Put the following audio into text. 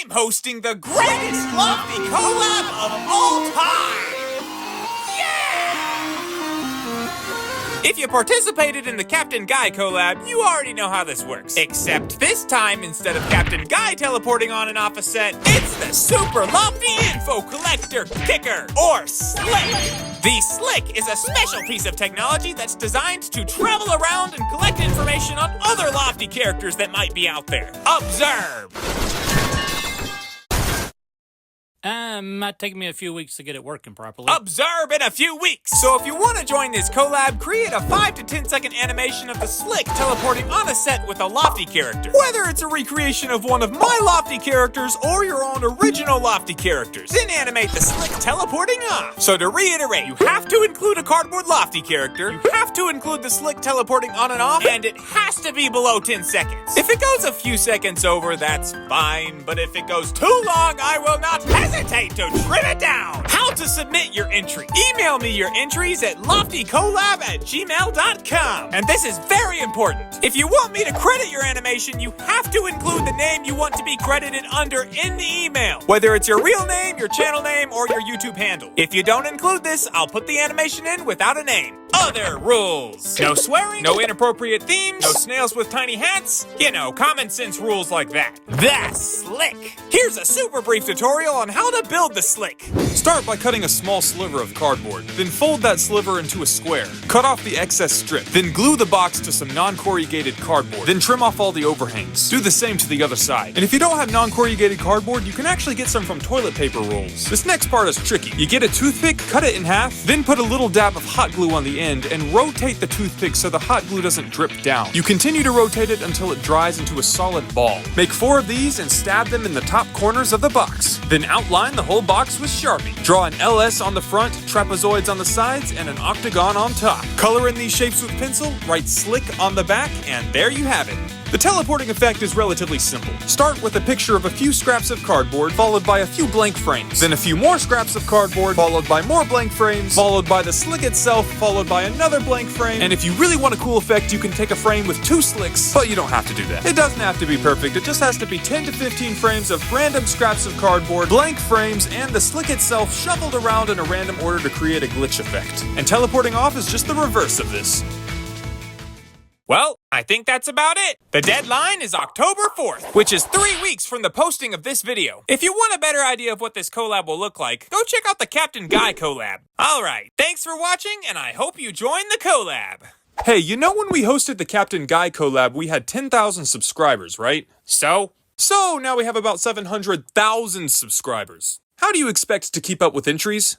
I'm hosting the greatest Lofty collab of all time! If you participated in the Captain Guy collab, you already know how this works. Except this time, instead of Captain Guy teleporting on and off a set, it's the Super Lofty Info Collector Picker, or Slick. The Slick is a special piece of technology that's designed to travel around and collect information on other Lofty characters that might be out there. Observe! Might take me a few weeks to get it working properly. Observe in a few weeks! So if you want to join this collab, create a 5 to 10 second animation of the Slick teleporting on a set with a Lofty character. Whether it's a recreation of one of my Lofty characters or your own original Lofty characters. Then animate the Slick teleporting off. So to reiterate, you have to include a cardboard Lofty character, you have to include the Slick teleporting on and off, and it has to be below 10 seconds. If it goes a few seconds over, that's fine, but if it goes too long, I will not hesitate to trim it down. How to submit your entry. Email me your entries at loftycollab@gmail.com. And this is very important. If you want me to credit your animation, you have to include the name you want to be credited under in the email. Whether it's your real name, your channel name, or your YouTube handle. If you don't include this, I'll put the animation in without a name. Other rules. No swearing, no inappropriate themes, no snails with tiny hats. You know, common sense rules like that. The Slick. Here's a super brief tutorial on how to build the Slick. Start by cutting a small sliver of cardboard. Then fold that sliver into a square. Cut off the excess strip. Then glue the box to some non-corrugated cardboard. Then trim off all the overhangs. Do the same to the other side. And if you don't have non-corrugated cardboard, you can actually get some from toilet paper rolls. This next part is tricky. You get a toothpick, cut it in half, then put a little dab of hot glue on the end and rotate the toothpick so the hot glue doesn't drip down. You continue to rotate it until it dries into a solid ball. Make 4 of these and stab them in the top corners of the box. Then outline the whole box with Sharpie. Draw an LS on the front, trapezoids on the sides, and an octagon on top. Color in these shapes with pencil, write Slick on the back, and there you have it. The teleporting effect is relatively simple. Start with a picture of a few scraps of cardboard, followed by a few blank frames. Then a few more scraps of cardboard, followed by more blank frames, followed by the Slick itself, followed by another blank frame. And if you really want a cool effect, you can take a frame with 2 Slicks, but you don't have to do that. It doesn't have to be perfect, it just has to be 10 to 15 frames of random scraps of cardboard, blank frames, and the Slick itself shuffled around in a random order to create a glitch effect. And teleporting off is just the reverse of this. Well, I think that's about it. The deadline is October 4th, which is 3 weeks from the posting of this video. If you want a better idea of what this collab will look like, go check out the Captain Guy collab. Alright, thanks for watching, and I hope you join the collab. Hey, you know when we hosted the Captain Guy collab, we had 10,000 subscribers, right? So now we have about 700,000 subscribers. How do you expect to keep up with entries?